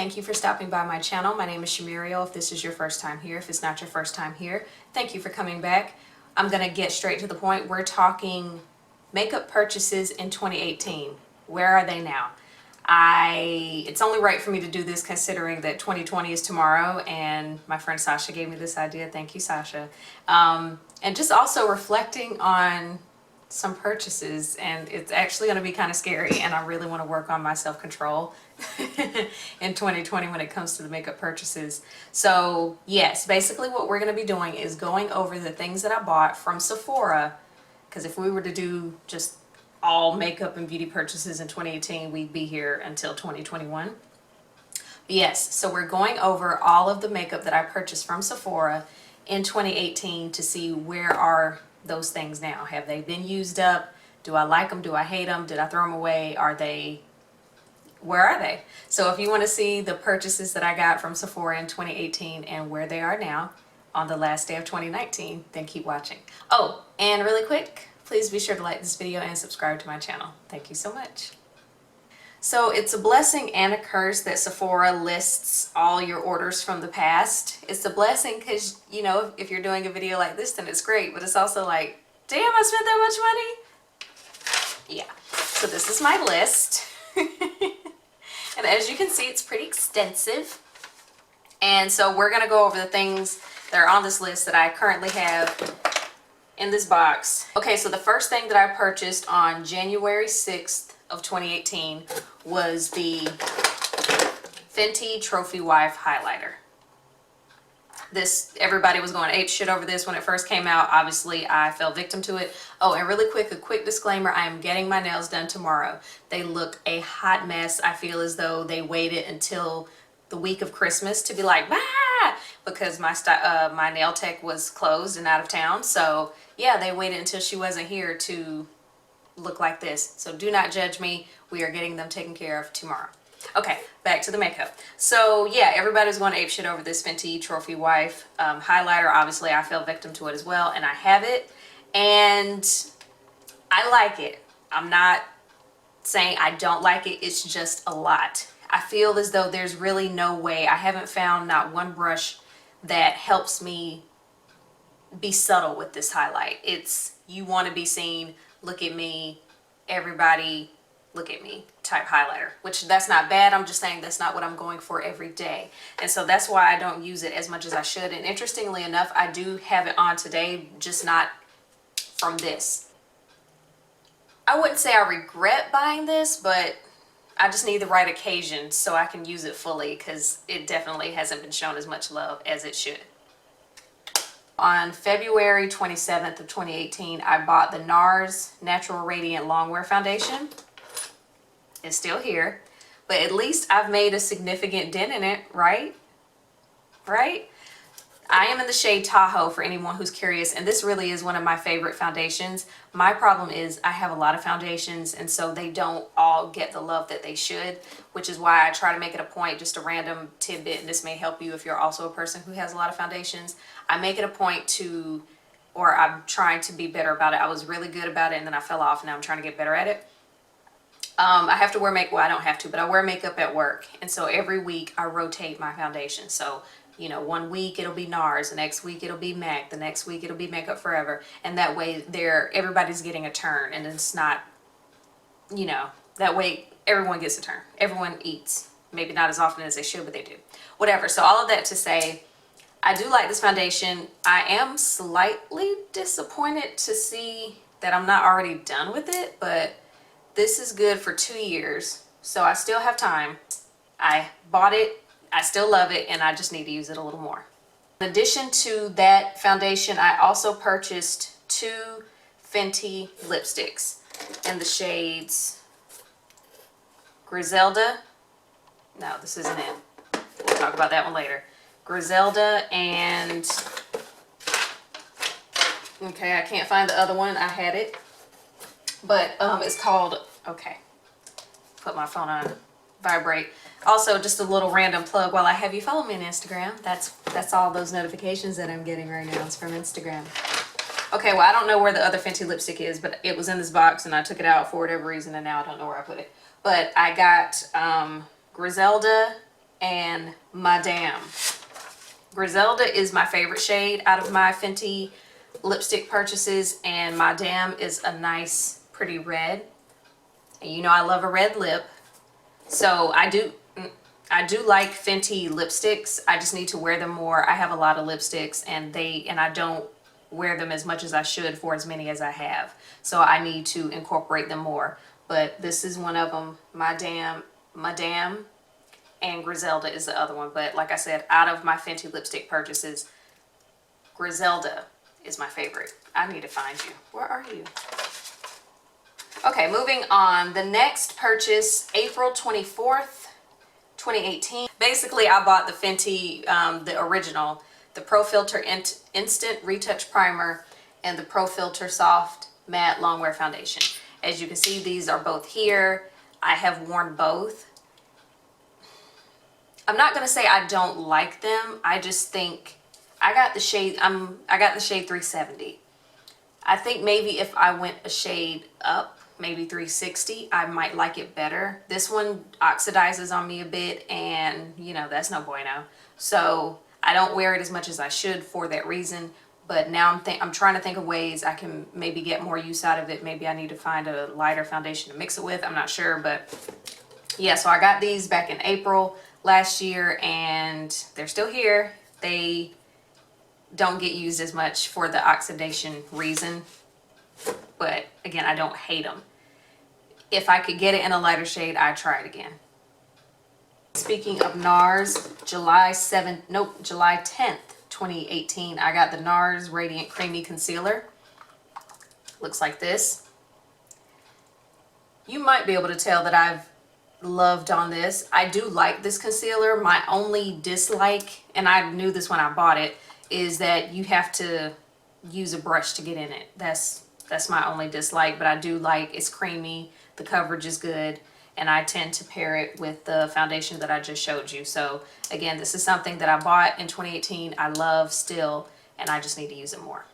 thank you for stopping by my channel. My name is Shamirio. If this is your first time here, if it's not your first time here, thank you for coming back. I'm gonna get straight to the point. We're talking makeup purchases in 2018. Where are they now? It's only right for me to do this considering that 2020 is tomorrow, and my friend Sasha gave me this idea. Thank you, Sasha. And just also reflecting on some purchases, and it's actually going to be kind of scary, and I really want to work on my self-control in 2020 when it comes to the makeup purchases. So yes, basically what we're going to be doing is going over the things that I bought from Sephora, because if we were to do just all makeup and beauty purchases in 2018, we'd be here until 2021. But yes, so we're going over all of the makeup that I purchased from Sephora in 2018 to see where are those things now. Have they been used up? Do I like them? Do I hate them? Did I throw them away? Where are they? So if you want to see the purchases that I got from Sephora in 2018 and where they are now on the last day of 2019, then keep watching. Oh, and really quick, please be sure to like this video and subscribe to my channel. Thank you so much. So it's a blessing and a curse that Sephora lists all your orders from the past. It's a blessing because, you know, if you're doing a video like this, then it's great. But it's also like, damn, I spent that much money? Yeah. So this is my list. And as you can see, it's pretty extensive. And so we're going to go over the things that are on this list that I currently have in this box. Okay, so the first thing that I purchased on January 6th of 2018 was the Fenty Trophy Wife highlighter. Everybody was going ape shit over this when it first came out. Obviously, I fell victim to it. Oh, and really quick, a quick disclaimer, I am getting my nails done tomorrow. They look a hot mess. I feel as though they waited until the week of Christmas to be like, bah! Because my nail tech was closed and out of town. So yeah, they waited until she wasn't here to look like this. So do not judge me. We are getting them taken care of tomorrow. Okay, back to the makeup. So yeah, everybody's going ape shit over this Fenty Trophy Wife highlighter. Obviously, I fell victim to it as well, and I have it, and I like it. I'm not saying I don't like it. It's just a lot. I feel as though there's really no way. I haven't found not one brush that helps me be subtle with this highlight. It's you want to be seen, look at me, everybody look at me type highlighter, which that's not bad. I'm just saying that's not what I'm going for every day. And so that's why I don't use it as much as I should. And interestingly enough, I do have it on today, just not from this. I wouldn't say I regret buying this, but I just need the right occasion so I can use it fully, because it definitely hasn't been shown as much love as it should. On February 27th of 2018, I bought the Nars Natural Radiant Longwear Foundation. It's still here, but at least I've made a significant dent in it, right? Right? I am in the shade Tahoe for anyone who's curious, and this really is one of my favorite foundations. My problem is I have a lot of foundations, and so they don't all get the love that they should, which is why I try to make it a point, just a random tidbit, and this may help you if you're also a person who has a lot of foundations. I make it a point to, or I'm trying to be better about it. I was really good about it, and then I fell off, and now I'm trying to get better at it. I have to wear makeup, well, I don't have to, but I wear makeup at work, and so every week I rotate my foundation. So, you know, one week it'll be Nars, the next week it'll be MAC, the next week it'll be Makeup Forever, and that way everybody's getting a turn, and it's not, you know, that way everyone gets a turn. Everyone eats, maybe not as often as they should, but they do. Whatever. So all of that to say, I do like this foundation. I am slightly disappointed to see that I'm not already done with it, but this is good for 2 years, so I still have time. I bought it, I still love it, and I just need to use it a little more. In addition to that foundation, I also purchased 2 Fenty lipsticks in the shades Griselda. No, this isn't it. We'll talk about that one later. Griselda and, okay, I can't find the other one. I had it. But it's called, okay, put my phone on vibrate. Also, just a little random plug while I have you, follow me on Instagram. That's all those notifications that I'm getting right now. It's from Instagram. Okay, well, I don't know where the other Fenty lipstick is, but it was in this box and I took it out for whatever reason, and now I don't know where I put it. But I got Griselda and Madame. Griselda is my favorite shade out of my Fenty lipstick purchases, and Madame is a nice, pretty red. And you know I love a red lip. So I do like Fenty lipsticks. I just need to wear them more. I have a lot of lipsticks, and I don't wear them as much as I should for as many as I have. So I need to incorporate them more. But this is one of them, Madame, and Griselda is the other one. But like I said, out of my Fenty lipstick purchases, Griselda is my favorite. I need to find you. Where are you? Okay, moving on. The next purchase, April 24th, 2018. Basically, I bought the Fenty, the original, the Pro Filter Instant Retouch Primer and the Pro Filter Soft Matte Longwear Foundation. As you can see, these are both here. I have worn both. I'm not gonna say I don't like them. I just think I got the shade 370. I think maybe if I went a shade up, maybe 360, I might like it better. This one oxidizes on me a bit, and you know, that's no bueno. So I don't wear it as much as I should for that reason. But now I'm trying to think of ways I can maybe get more use out of it. Maybe I need to find a lighter foundation to mix it with. I'm not sure, but yeah, so I got these back in April last year, and they're still here. They don't get used as much for the oxidation reason, but again, I don't hate them. If I could get it in a lighter shade, I'd try it again. Speaking of Nars, July 10th, 2018, I got the Nars Radiant Creamy Concealer. Looks like this. You might be able to tell that I've loved on this. I do like this concealer. My only dislike, and I knew this when I bought it, is that you have to use a brush to get in it. That's my only dislike, but I do like it's creamy, the coverage is good, and I tend to pair it with the foundation that I just showed you. So again, this is something that I bought in 2018, I love still, and I just need to use it more.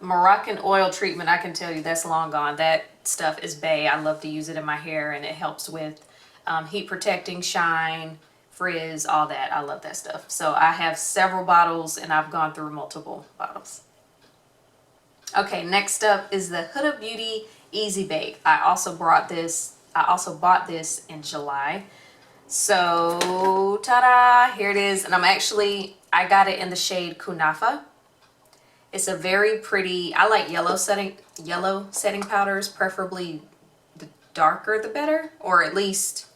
Moroccan Oil Treatment, I can tell you that's long gone. That stuff is bae. I love to use it in my hair, and it helps with heat protecting, shine, frizz, all that. I love that stuff. So I have several bottles, and I've gone through multiple bottles. Okay, next up is the Huda Beauty Easy Bake. I also bought this in July. So ta-da, here it is. And I got it in the shade Kunafa. It's a very pretty, I like yellow setting powders, preferably the darker the better, or at least,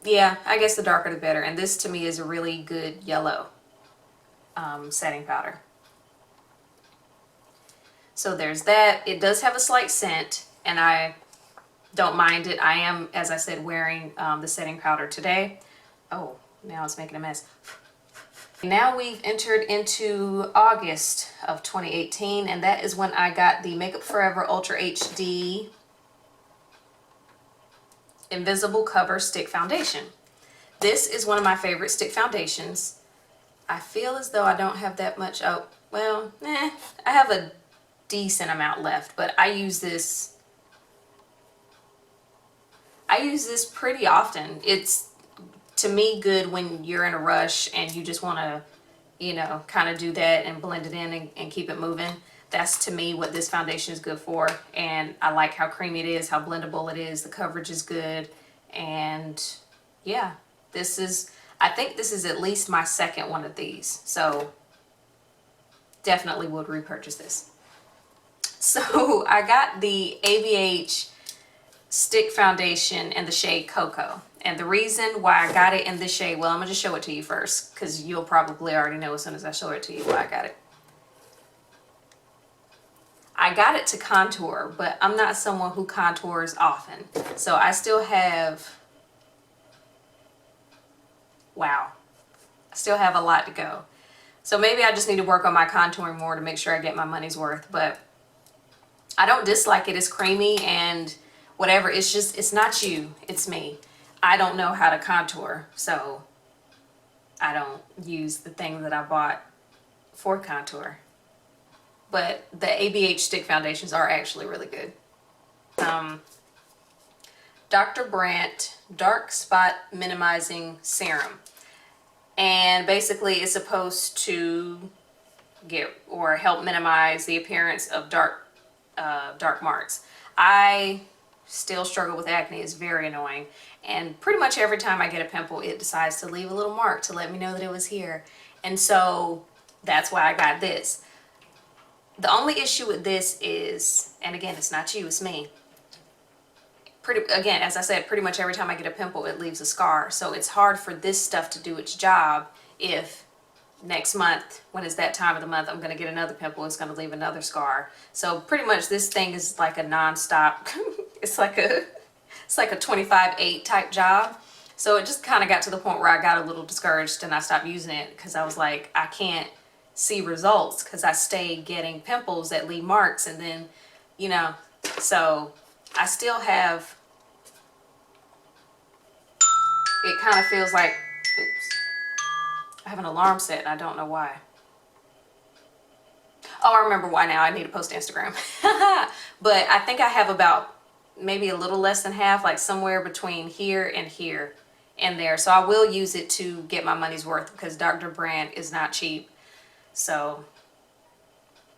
yeah, I guess the darker the better. And this to me is a really good yellow setting powder. So there's that. It does have a slight scent, and I don't mind it. I am, as I said, wearing the setting powder today. Oh, now it's making a mess. Now we've entered into August of 2018, and that is when I got the Makeup Forever Ultra HD Invisible Cover Stick Foundation. This is one of my favorite stick foundations. I feel as though I don't have that much, I have a decent amount left, but I use this pretty often. It's, to me, good when you're in a rush and you just want to, you know, kind of do that and blend it in and keep it moving. That's, to me, what this foundation is good for. And I like how creamy it is, how blendable it is, the coverage is good, and yeah, I think this is at least my second one of these, so definitely would repurchase this. So I got the ABH Stick Foundation in the shade Cocoa. And the reason why I got it in this shade, well, I'm going to just show it to you first, because you'll probably already know as soon as I show it to you why I got it. I got it to contour, but I'm not someone who contours often. So I still have, wow, I still have a lot to go. So maybe I just need to work on my contouring more to make sure I get my money's worth. But I don't dislike it. It's creamy and whatever. It's just, it's not you, it's me. I don't know how to contour, so I don't use the thing that I bought for contour. But the ABH stick foundations are actually really good. Dr. Brandt Dark Spot Minimizing Serum. And basically it's supposed to get or help minimize the appearance of dark marks. I still struggle with acne. It's very annoying. And pretty much every time I get a pimple, it decides to leave a little mark to let me know that it was here. And so that's why I got this. The only issue with this is, and again, it's not you, it's me. Again, as I said, pretty much every time I get a pimple, it leaves a scar. So it's hard for this stuff to do its job if next month, when it's that time of the month, I'm going to get another pimple, it's going to leave another scar. So pretty much this thing is like a non-stop, it's like a 25/8 type job. So it just kind of got to the point where I got a little discouraged and I stopped using it because I was like, I can't see results because I stay getting pimples that leave marks, and then, you know, so I still have, it kind of feels like, oops, I have an alarm set and I don't know why. Oh, I remember why now. I need to post to Instagram. But I think I have about maybe a little less than half, like somewhere between here and here and there. So I will use it to get my money's worth because Dr. Brandt is not cheap. So,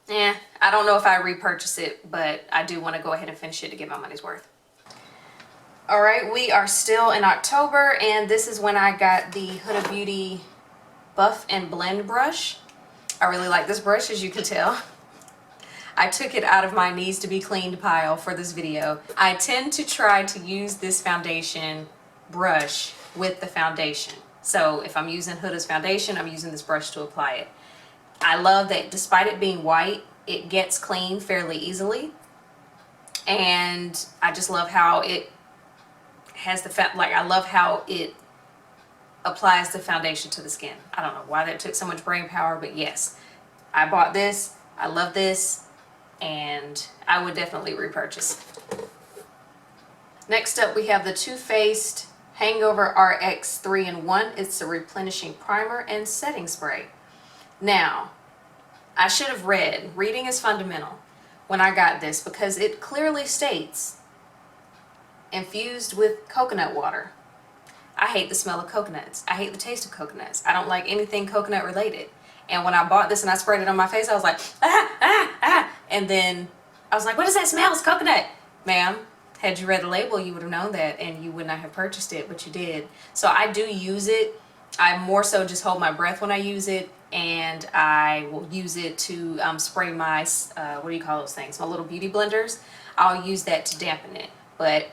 I don't know if I repurchase it, but I do want to go ahead and finish it to get my money's worth. All right, we are still in October, and this is when I got the Huda Beauty Buff and Blend brush. I really like this brush, as you can tell. I took it out of my needs to be cleaned pile for this video. I tend to try to use this foundation brush with the foundation. So if I'm using Huda's foundation, I'm using this brush to apply it. I love that despite it being white, it gets clean fairly easily. And I just love how it has the, I love how it applies the foundation to the skin. I don't know why that took so much brain power, but yes, I bought this. I love this, and I would definitely repurchase. Next up, we have the Too Faced Hangover RX 3-in-1. It's a replenishing primer and setting spray. Now, I should have read. Reading is fundamental when I got this because it clearly states infused with coconut water. I hate the smell of coconuts. I hate the taste of coconuts. I don't like anything coconut related. And when I bought this and I sprayed it on my face, I was like, and then I was like, what does that smell? It's coconut. Ma'am, had you read the label, you would have known that and you would not have purchased it, but you did. So I do use it. I more so just hold my breath when I use it, and I will use it to spray my, what do you call those things? My little beauty blenders. I'll use that to dampen it. But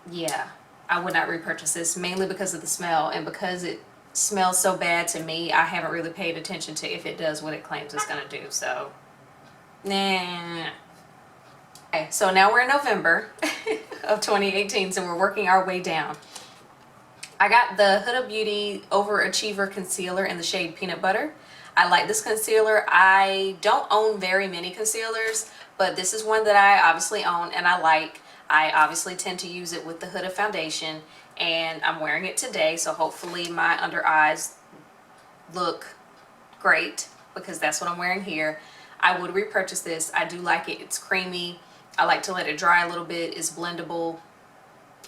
yeah, I would not repurchase this, mainly because of the smell, and because it smells so bad to me, I haven't really paid attention to if it does what it claims it's gonna do, so nah. Okay, so now we're in November of 2018, so we're working our way down. I got the Huda Beauty Overachiever Concealer in the shade Peanut Butter. I like this concealer. I don't own very many concealers, but this is one that I obviously own and I like. I obviously tend to use it with the Huda foundation, and I'm wearing it today, so hopefully my under eyes look great because that's what I'm wearing here. I would repurchase this. I do like it. It's creamy. I like to let it dry a little bit. It's blendable,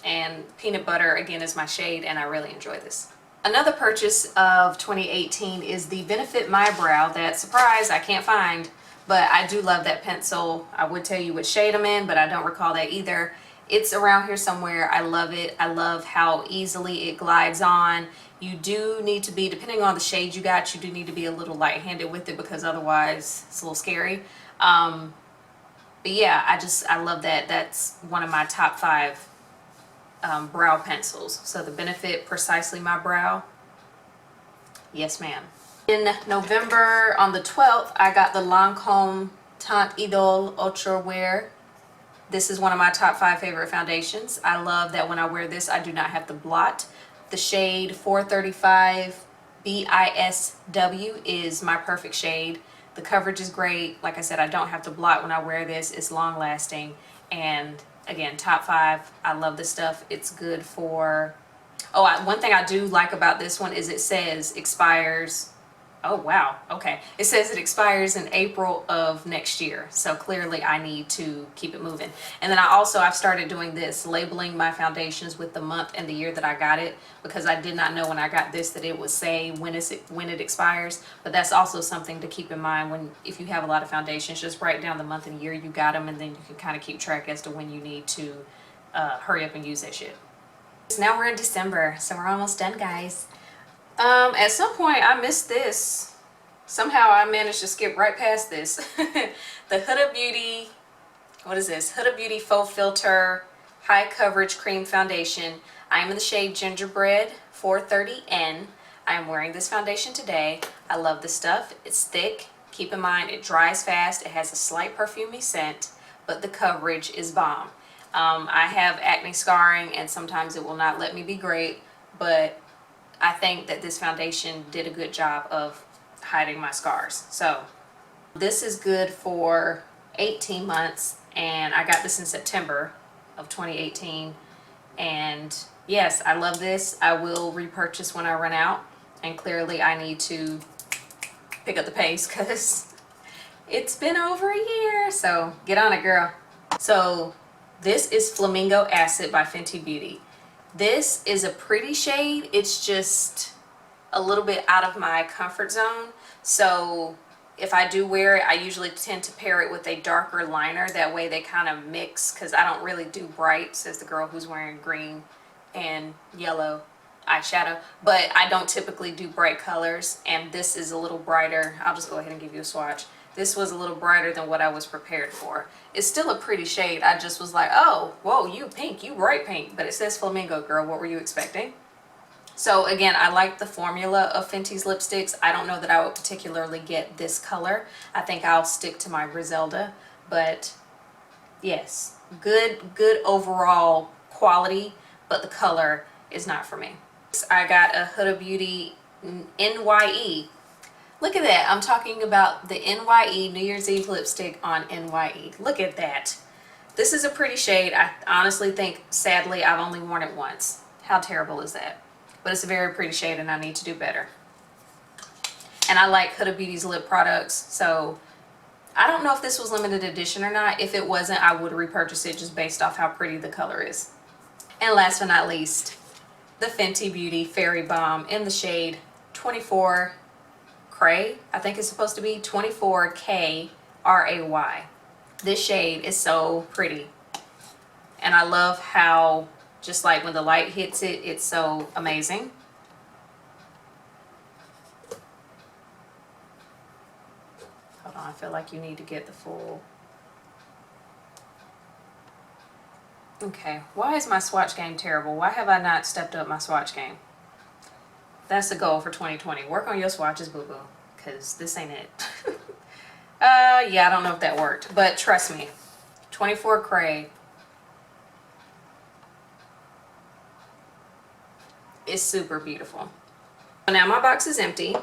and Peanut Butter again is my shade, and I really enjoy this. Another purchase of 2018 is the Benefit My Brow that, surprise, I can't find. But I do love that pencil. I would tell you what shade I'm in, but I don't recall that either. It's around here somewhere. I love it. I love how easily it glides on. You do need to be, depending on the shade you got, you do need to be a little light-handed with it because otherwise it's a little scary. But yeah, I love that. That's one of my top 5 brow pencils. So the Benefit Precisely My Brow. Yes, ma'am. In November, on the 12th, I got the Lancome Teint Idole Ultra Wear. This is one of my top 5 favorite foundations. I love that when I wear this, I do not have to blot. The shade 435 BISW is my perfect shade. The coverage is great. Like I said, I don't have to blot when I wear this. It's long lasting. And again, top 5. I love this stuff. It's good for... Oh, one thing I do like about this one is it says expires Oh wow, okay. It says it expires in April of next year, so clearly I need to keep it moving. And then I've started doing this, labeling my foundations with the month and the year that I got it, because I did not know when I got this that it would say when it expires. But that's also something to keep in mind when, if you have a lot of foundations, just write down the month and year you got them, and then you can kind of keep track as to when you need to hurry up and use that shit. So now we're in December, so we're almost done, guys. At some point I missed this. Somehow I managed to skip right past this. The Huda Beauty, what is this? Huda Beauty Faux Filter High Coverage Cream Foundation. I am in the shade Gingerbread 430N. I am wearing this foundation today. I love this stuff. It's thick. Keep in mind it dries fast. It has a slight perfumey scent, but the coverage is bomb. I have acne scarring and sometimes it will not let me be great, but I think that this foundation did a good job of hiding my scars. So this is good for 18 months, and I got this in September of 2018. And yes, I love this. I will repurchase when I run out, and clearly I need to pick up the pace because it's been over a year. So get on it, girl. So this is Flamingo Acid by Fenty Beauty. This is a pretty shade. It's just a little bit out of my comfort zone. So if I do wear it, I usually tend to pair it with a darker liner. That way they kind of mix, because I don't really do bright, says the girl who's wearing green and yellow eyeshadow. But I don't typically do bright colors, and this is a little brighter. I'll just go ahead and give you a swatch. This was a little brighter than what I was prepared for. It's still a pretty shade. I just was like, oh, whoa, you pink, you bright pink. But it says Flamingo, girl. What were you expecting? So again, I like the formula of Fenty's lipsticks. I don't know that I would particularly get this color. I think I'll stick to my Griselda. But yes, good overall quality, but the color is not for me. I got a Huda Beauty NYE. Look at that. I'm talking about the NYE New Year's Eve lipstick on NYE. Look at that. This is a pretty shade. I honestly think, sadly, I've only worn it once. How terrible is that? But it's a very pretty shade and I need to do better. And I like Huda Beauty's lip products, so I don't know if this was limited edition or not. If it wasn't, I would repurchase it just based off how pretty the color is. And last but not least, the Fenty Beauty Fairy Balm in the shade 24 Cray. I think it's supposed to be 24K RAY. This shade is so pretty. And I love how, just like when the light hits it, it's so amazing. Hold on, I feel like you need to get the full. Okay, why is my swatch game terrible? Why have I not stepped up my swatch game? That's the goal for 2020. Work on your swatches, boo-boo, because this ain't it. Yeah, I don't know if that worked, but trust me, 24 Cray is super beautiful. So now my box is empty,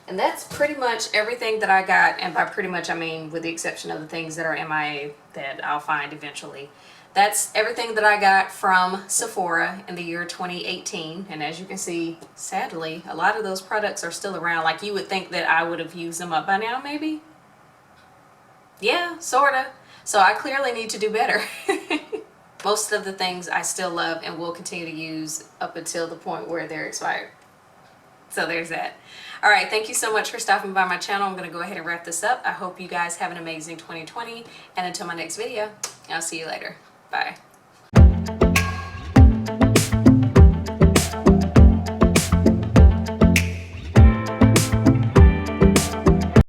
and that's pretty much everything that I got, and by pretty much I mean with the exception of the things that are MIA that I'll find eventually. That's everything that I got from Sephora in the year 2018. And as you can see, sadly, a lot of those products are still around. Like, you would think that I would have used them up by now, maybe? Yeah, sorta. So I clearly need to do better. Most of the things I still love and will continue to use up until the point where they're expired. So there's that. All right, thank you so much for stopping by my channel. I'm going to go ahead and wrap this up. I hope you guys have an amazing 2020. And until my next video, I'll see you later. Bye.